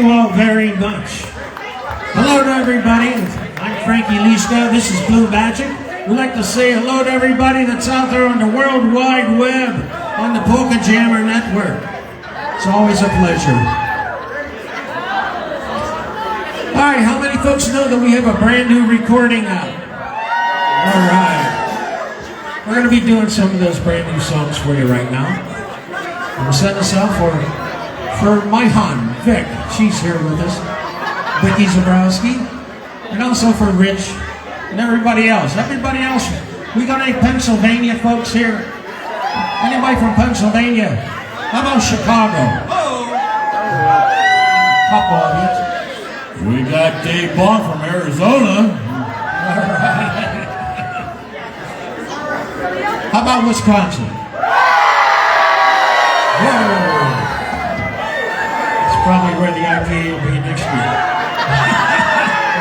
you all very much. Hello to everybody. I'm Frankie, Liszka. This is Blue Magic. We'd like to say hello to everybody that's out there on the World Wide Web, on the Polka Jammer Network. It's always a pleasure. All right, how many folks know that we have a brand new recording out? All right. We're going to be doing some of those brand new songs for you right now. We'll send this out for my hon, Vic. She's here with us. Vicky Zabrowski. And also for Rich and everybody else. Everybody else. We got any Pennsylvania folks here? Anybody from Pennsylvania? How about Chicago? Couple of you. We got Dave Bond from Arizona. All right. How about Wisconsin? Whoa. It's probably where the IPA will be next week.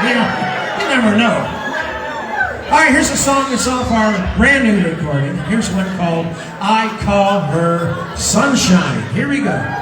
You never know. All right, here's a song that's off our brand new recording. Here's one called I Call Her Sunshine. Here we go.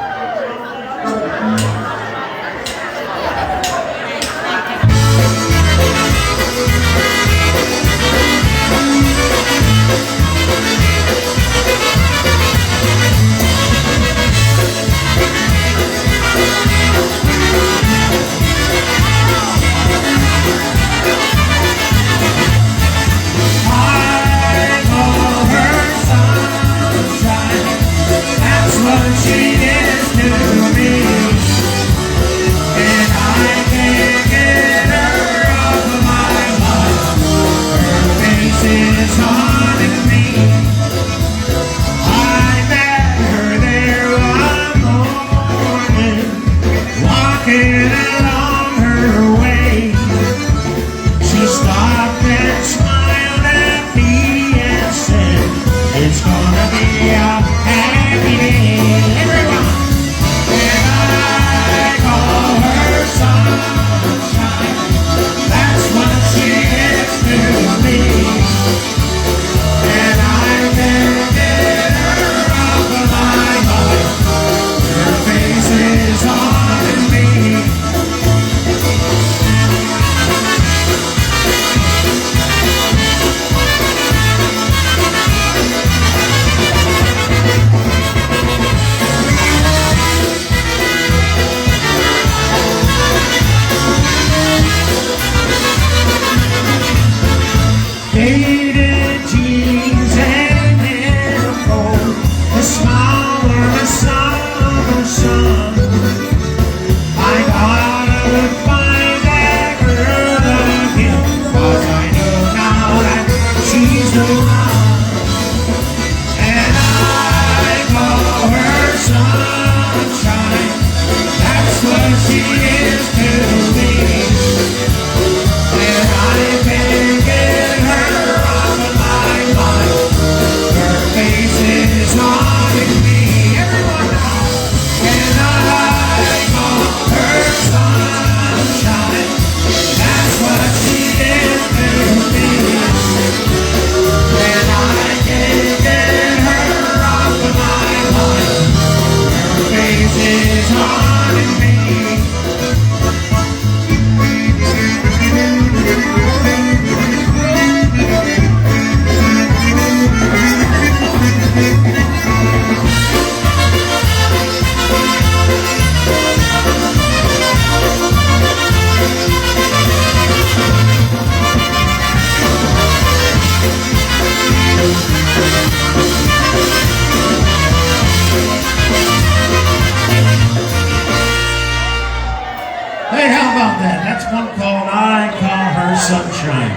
Sunshine.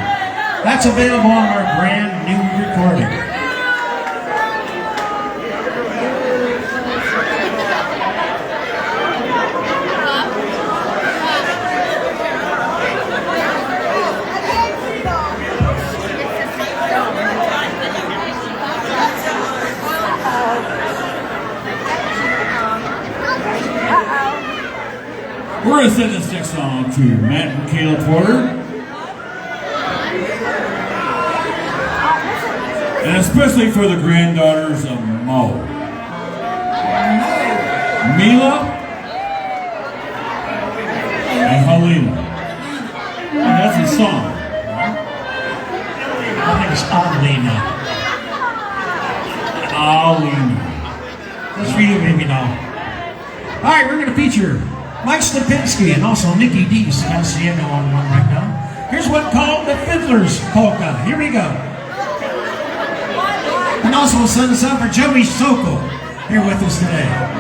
That's available on our brand new recording. We're going to send this next song to Matt and Kayla Porter. And especially for the granddaughters of Mo. Mila and Helena. And that's a song. I think it's Alina. Alina. That's for you, baby doll. All right, we're going to feature Mike Stepinski and also Nikki D. Sebastiano on one right now. Here's one called the Fiddler's Polka. Here we go. And also we'll send us out for Joey Soko here with us today.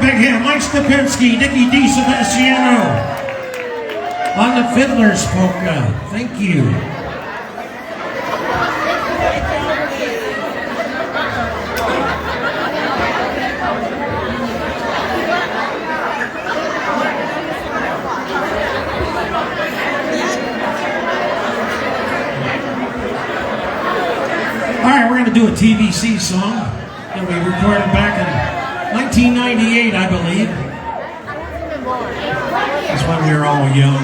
Big hand, Mike Stepinski, Nikki D. Sebastiano on the Fiddler's Polka. Thank you. All right, we're going to do a TVC song that we recorded back in 1998, I believe. That's when we were all young.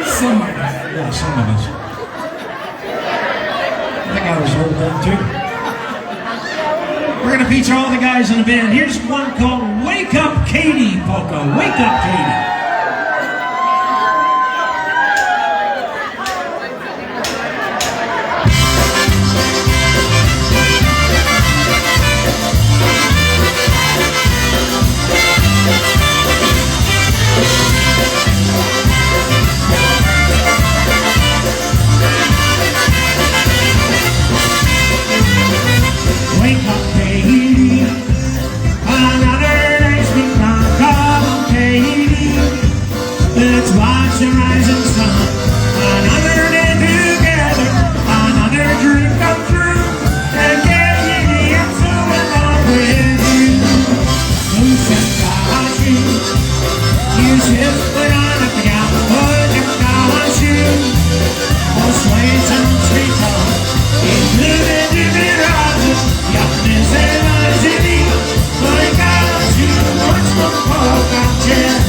Some of us. I think I was old then too. We're going to feature all the guys in the band. Here's one called Wake Up Katie Polka. Wake Up Katie. the rising sun. Another day together, another dream come true. And baby, I'm so in love with you. Who said about you? You just put on a piano, put a down shoe. Oh, sways and street talk, it's living in the rising. Youngness and luxury, but I got you much more for cocktail.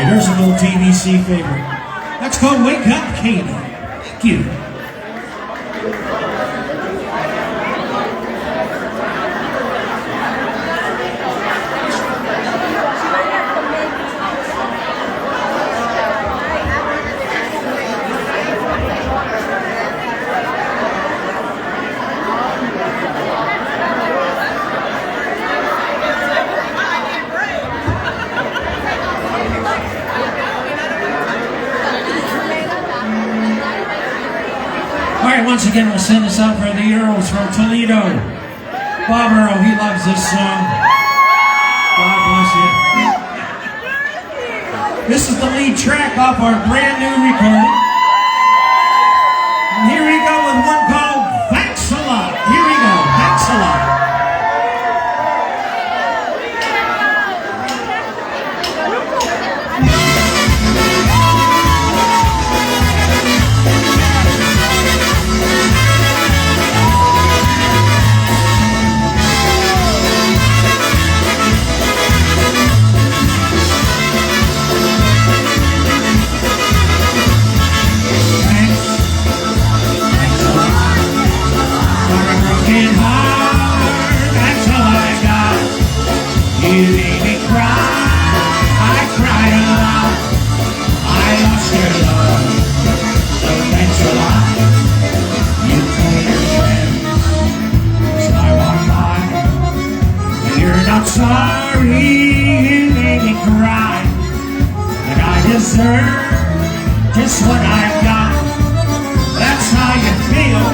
There's an old TVC favorite. That's called Wake Up, Katie. Thank you. Once again, we'll send this out for the Earls from Toledo. Bob Earl, he loves this song. God bless you. This is the lead track off our brand new recording. And here we go with one called Thanks a Lot. Here we go, Thanks a Lot. You made me cry, I cried a lot, I lost your love, so thanks a lot. You told your friends as I walked by, and you're not sorry, you made me cry, and I deserve just what I've got. That's how you feel,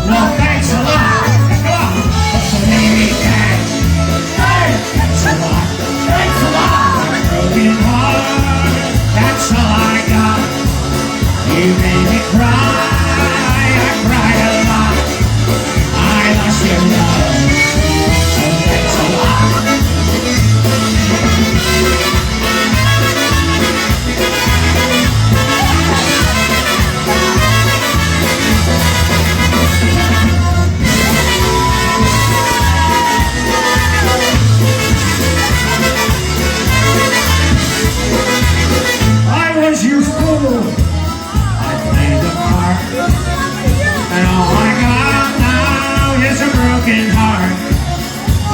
well thanks a lot, come on, so maybe thanks. Thanks a lot, thanks a lot. Broken heart, that's all I got. You made me cry, I cried a lot. I lost your love, so thanks a lot.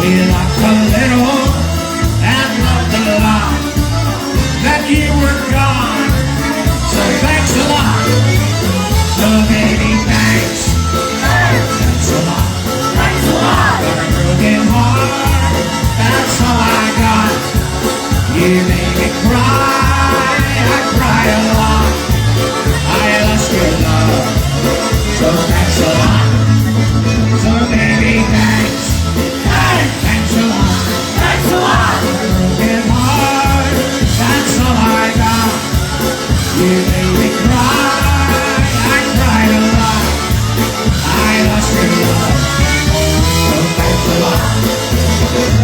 We laughed a little and loved a lot. Then you were gone, so thanks a lot. So baby, thanks. Thanks a lot. Thanks a lot. For a broken heart, that's all I got. You made me cry, I cried a lot. I lost your love, so thanks a lot. So baby, thanks. Thanks a lot. Thanks a lot. For a broken heart, that's all I got. You made me cry, I cried a lot. I lost your love, so thanks a lot.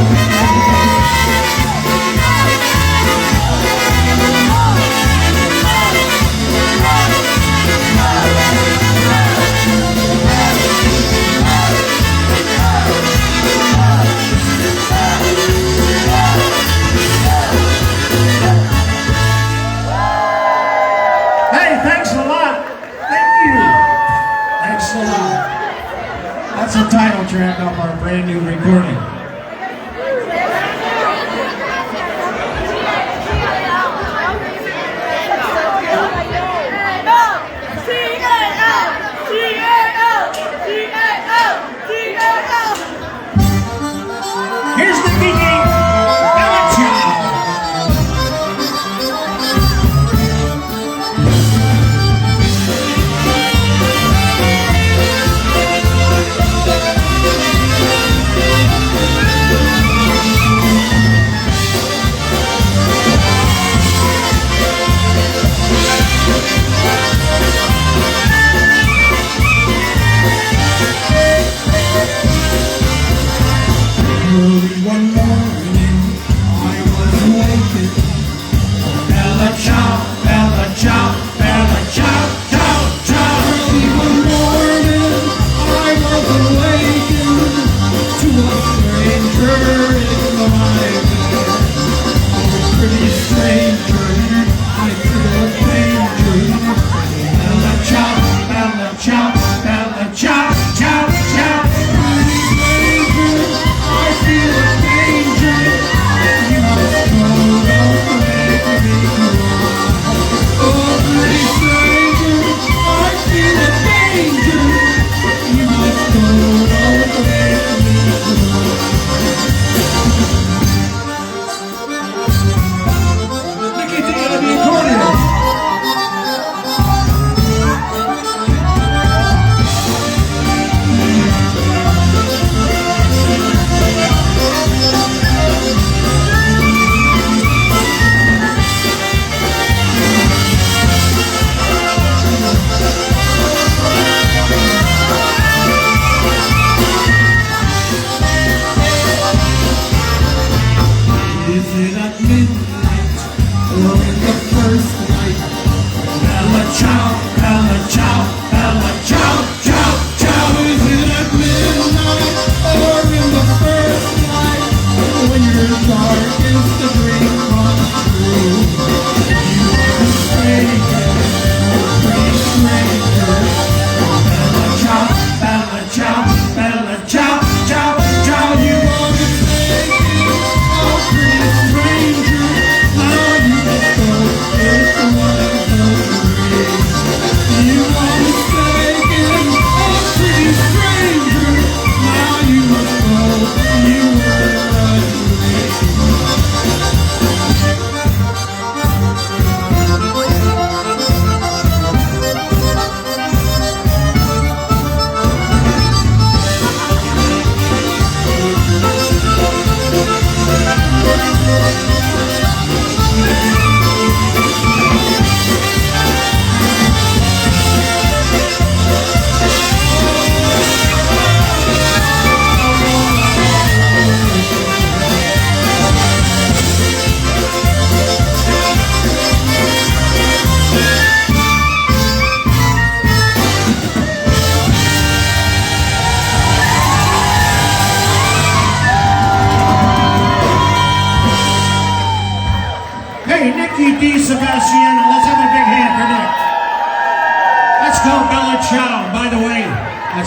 Hey, thanks a lot. Thank you. Thanks a lot. That's the title track of our brand new recording. Here's the beginning. Bella Ciao.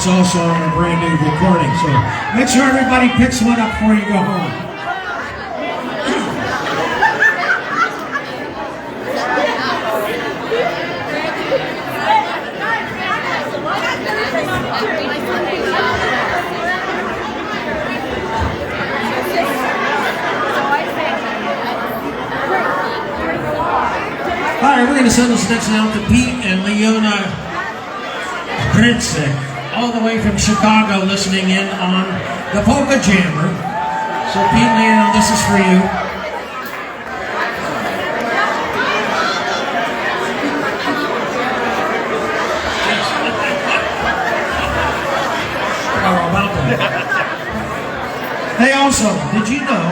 it's also on a brand new recording. So make sure everybody picks one up before you go home. All right, we're going to send this next one out to Pete and Leona Pritzek, all the way from Chicago, listening in on the Polka Jammer. So Pete and Leona, this is for you. Hey, also, did you know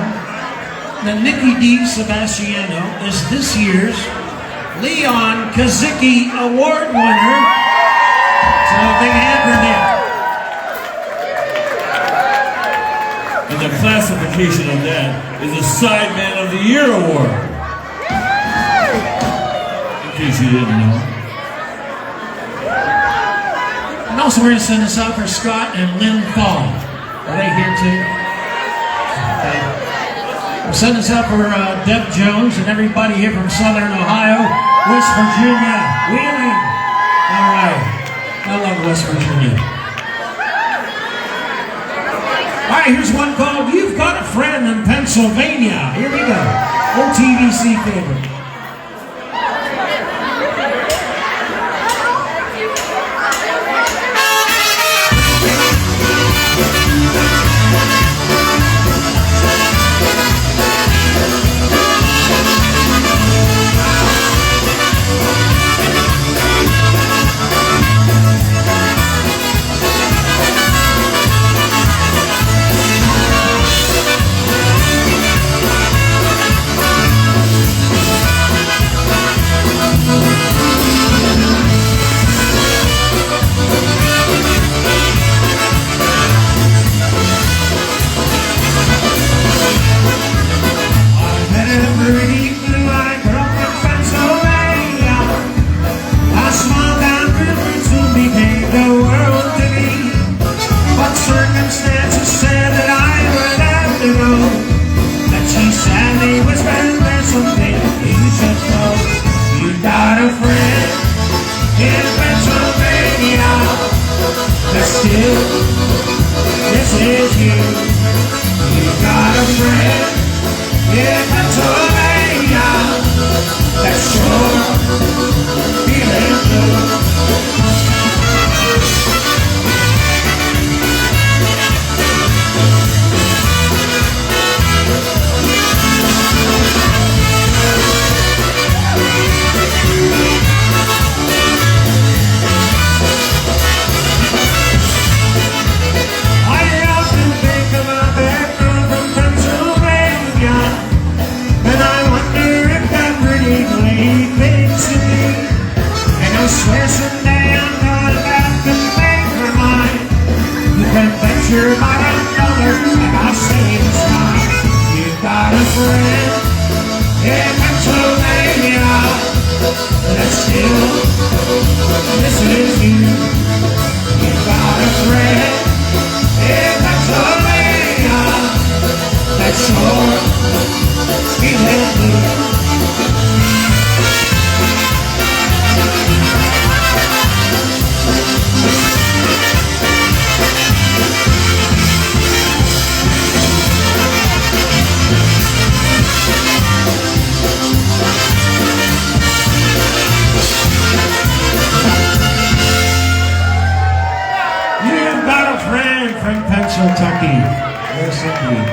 that Nikki D. Sebastiano is this year's Leon Kazicki Award winner? So a big hand for Nick. And the classification of that is a Sideman of the Year award. In case you didn't know. And also we're going to send this out for Scott and Lynn Fall. Are they here too? We'll send this out for Deb Jones and everybody here from Southern Ohio, West Virginia, Wheeling. All right. I love West Virginia. All right, here's one called You've Got a Friend in Pennsylvania. Here we go. Old TVC favorite. Kentucky. Yes, indeed.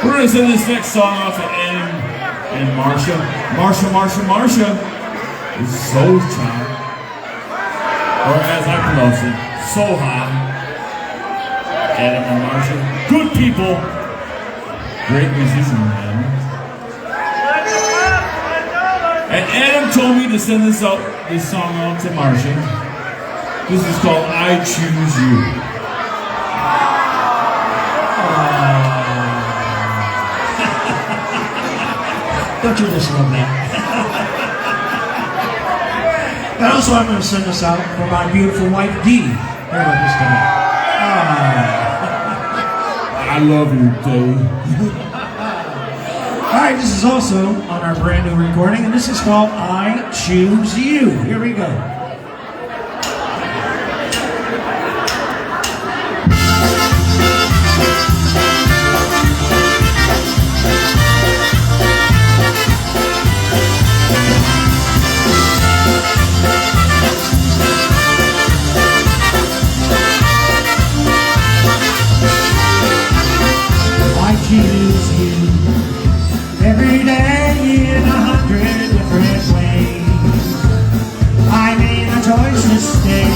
We're going to send this next song off to Adam and Marsha. Marsha is Soul Child. Or as I pronounce it, Soha. Adam and Marsha. Good people. Great musician, man. And Adam told me to send this song out to Marsha. This is called I Choose You. Don't you just love that? And also, I'm going to send this out for my beautiful wife, Dee. Here with us tonight. I love you, Dave. All right, this is also on our brand new recording, and this is called I Choose You. Here we go. I choose you every day in 100 different ways. I made a choice to stay.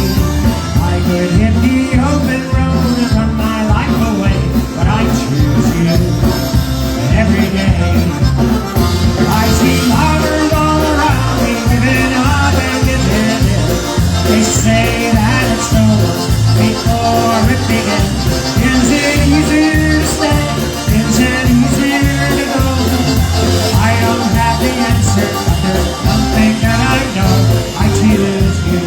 I could hit the open road and run my life away, but I choose you every day. I see lovers all around me giving up and giving in. They say that it's over before it begins. Is it easier to stay? Is it easier to go? I don't have the answer, but there's something that I know. I choose you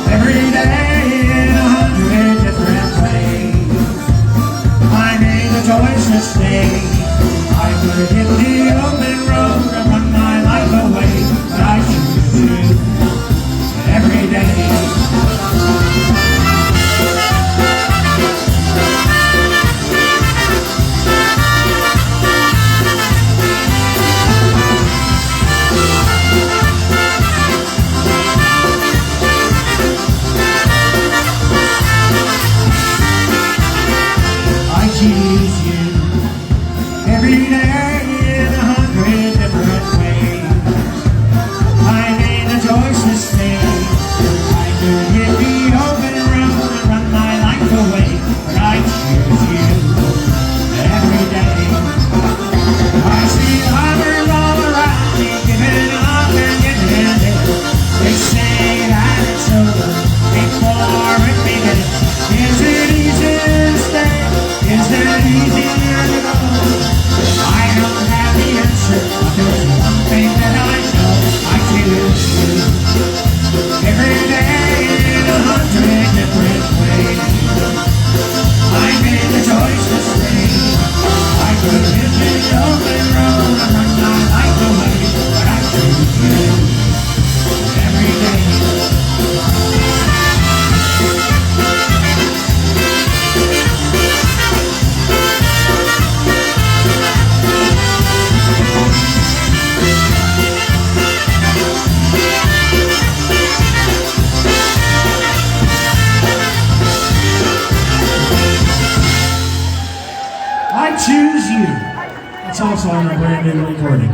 every day in 100 different ways. I made the choice to stay. I could hit the open road and run my life away, but I choose you every day. I choose you every day in 100 different ways. I made the choice to stay. I could hit the open road and run my life away, but I choose you every day. I see others all around me giving up and giving in. They say that it's over before it begins. Is it easy to stay? Is it easier to go? I don't have the answer, but there's one thing that I know. I choose you every day in 100 different ways. I made the choice to stay. I could hit the open road and run my life away, but I choose you every day. I choose you. It's also on a brand new recording.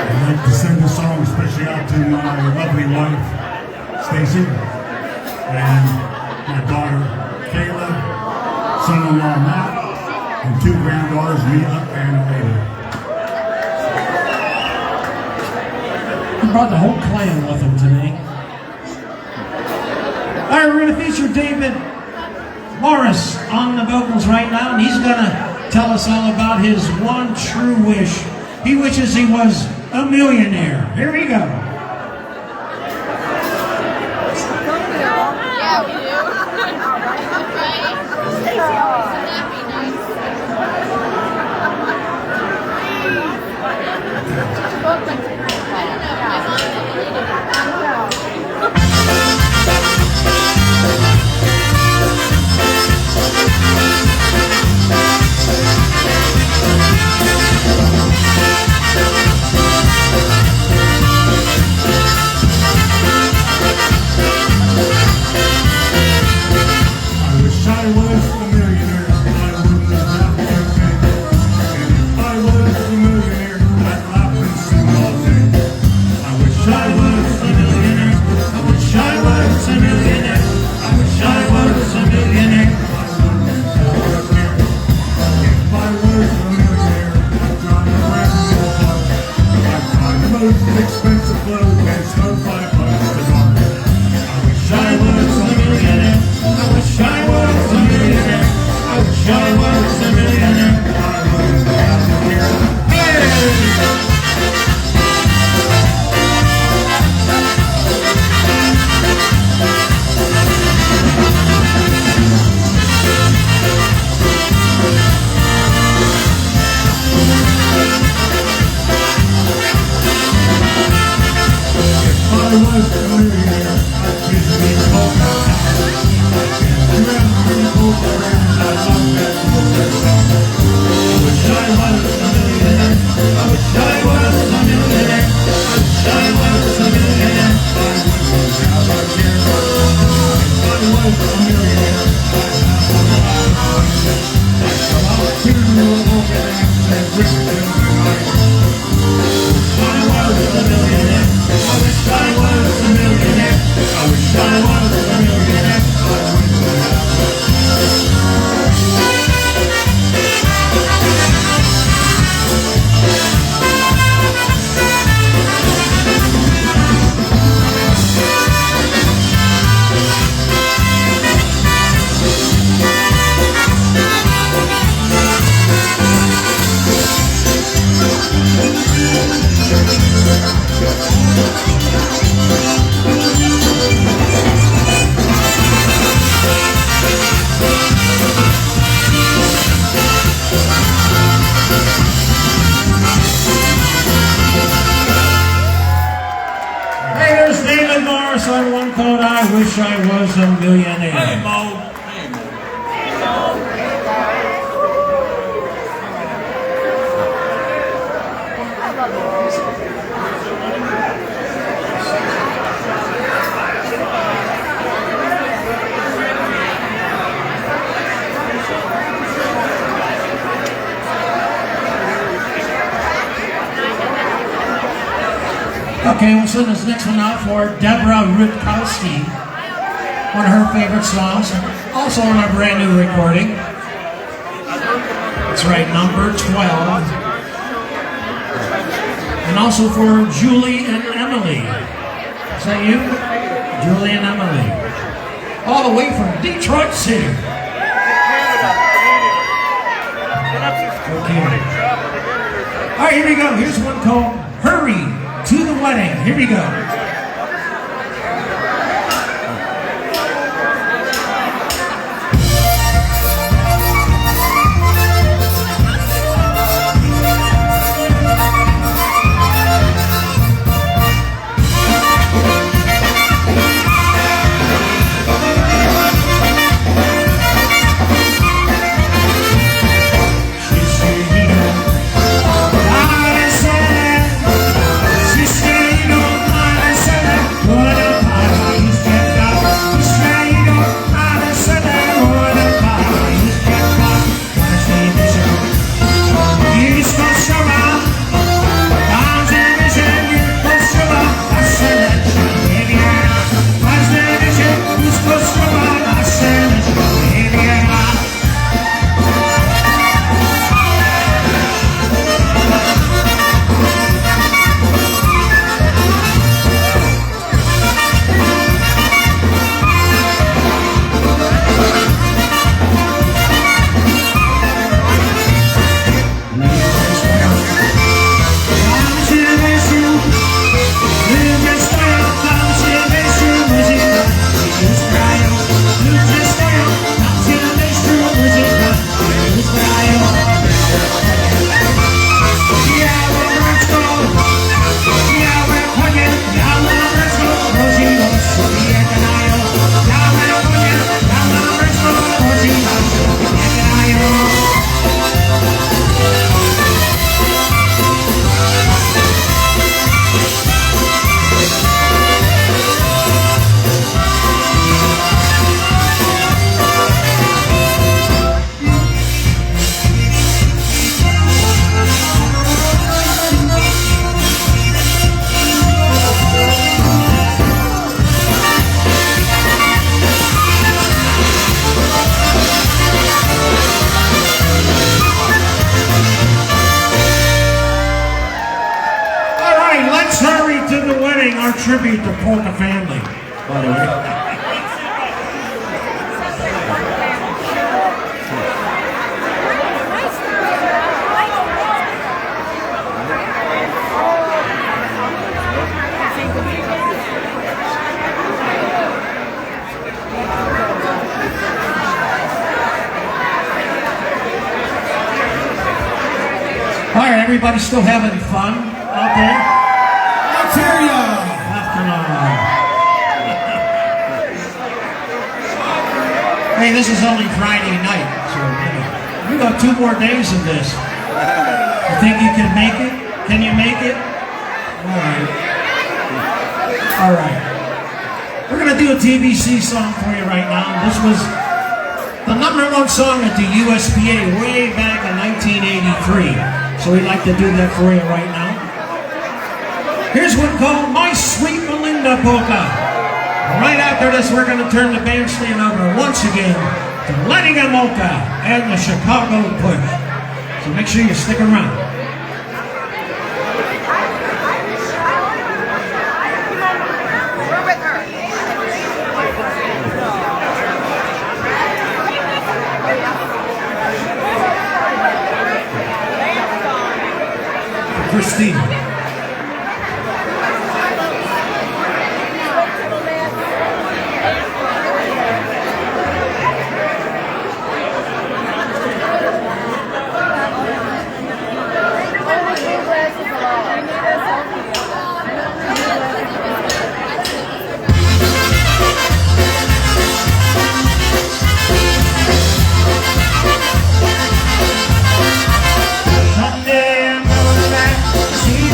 I'd like to send a song especially out to my lovely wife, Stacy, and my daughter, Kayla, son-in-law, Matt, and two granddaughters, Mila and Layla. He brought the whole clan with him today. All right, we're going to feature David Morris on the vocals right now, and he's going to tell us all about his one true wish. He wishes he was a millionaire. Here we go. Yeah, we do. That'd be nice. I don't know. My mom I was a millionaire. I wish I was a millionaire. I wish I was a millionaire. If I was a millionaire, I'd drive a brand new car. I'd buy the most expensive clothes and smoke 5 bucks a bar. I wish I was a millionaire. I wish I was a millionaire. I wish I was a millionaire. I wouldn't have to care. Hey! I was a millionaire, I'd kiss me polka dots. I'd dress me polka rounds, I love that polka song. I wish I was a millionaire, I wish I was a millionaire. I wish I was a millionaire, I wouldn't have a care. If I was a millionaire, I'd have a lot of fun. I'd go out to a polka dance and drink till the night. I was a millionaire. I wish I was a millionaire. I wish I was a millionaire. I wouldn't have a on one called I Wish I Was a Millionaire. Hey, Mo. Hey, Mo. Okay, we'll send this next one out for Deborah Rutkowski. One of her favorite songs. Also on our brand new recording. That's right, number 12. And also for Julie and Emily. Is that you? Julie and Emily. All the way from Detroit City. Okay. All right, here we go. Here's one called Hurry to the Wedding. Here we go. She said, don't mind tribute to Polka Family, by the way. All right, everybody still having fun out there? Let's hear ya! Come on. Hey, this is only Friday night, so we got 2 more days of this. You think you can make it? Can you make it? All right. All right. We're gonna do a TBC song for you right now. This was the #1 song at the USPA way back in 1983. So we'd like to do that for you right now. Here's one called My Sweet Melinda Polka. Right after this, we're going to turn the bandstand over once again to Lenny Gamolka and the Chicago Push. So make sure you stick around. We're with her. Christine. Someday I'm gonna see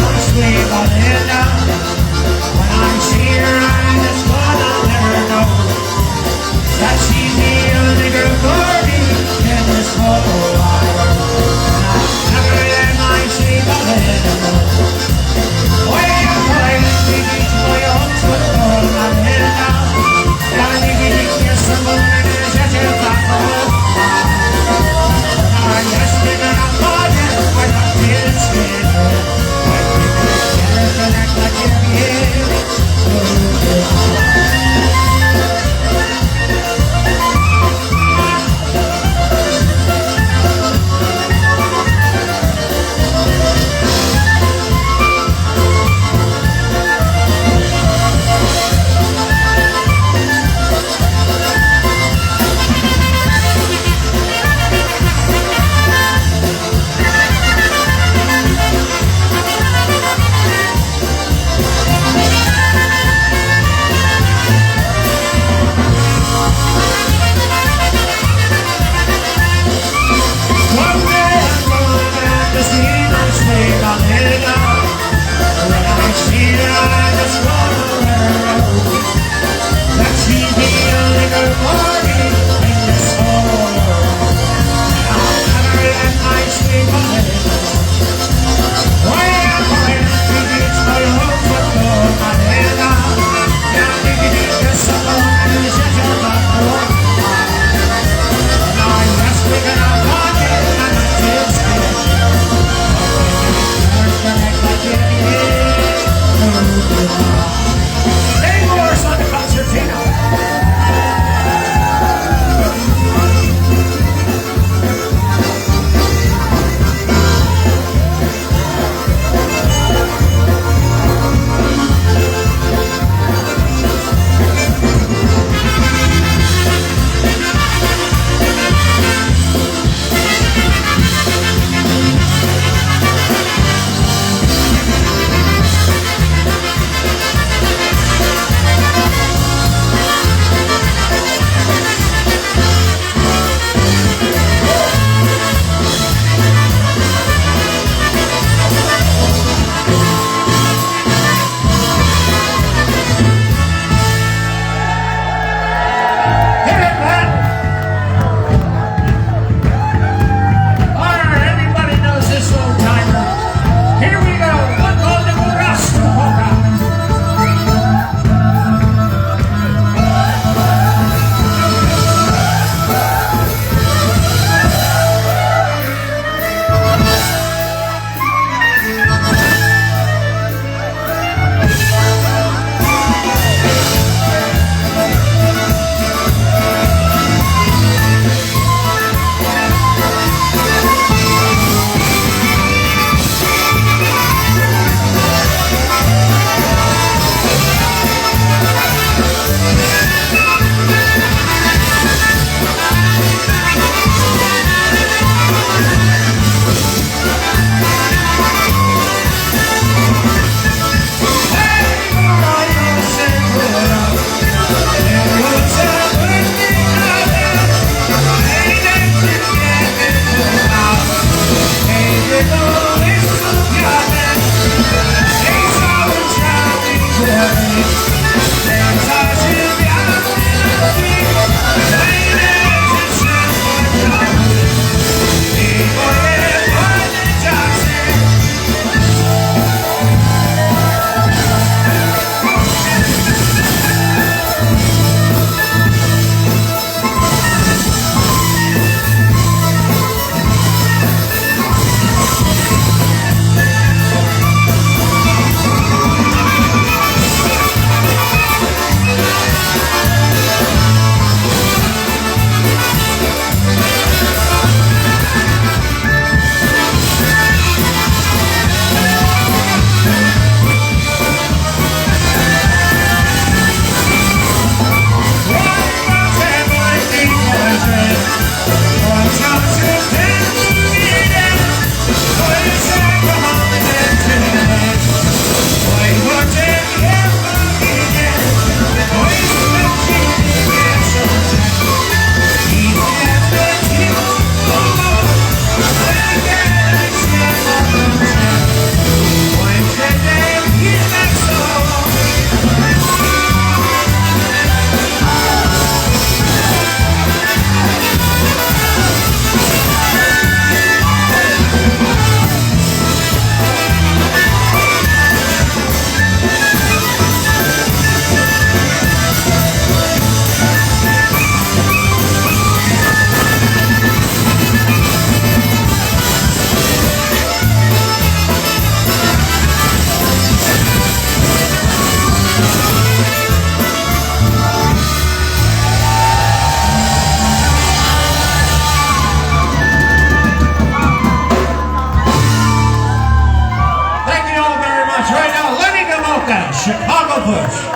Chicago Push.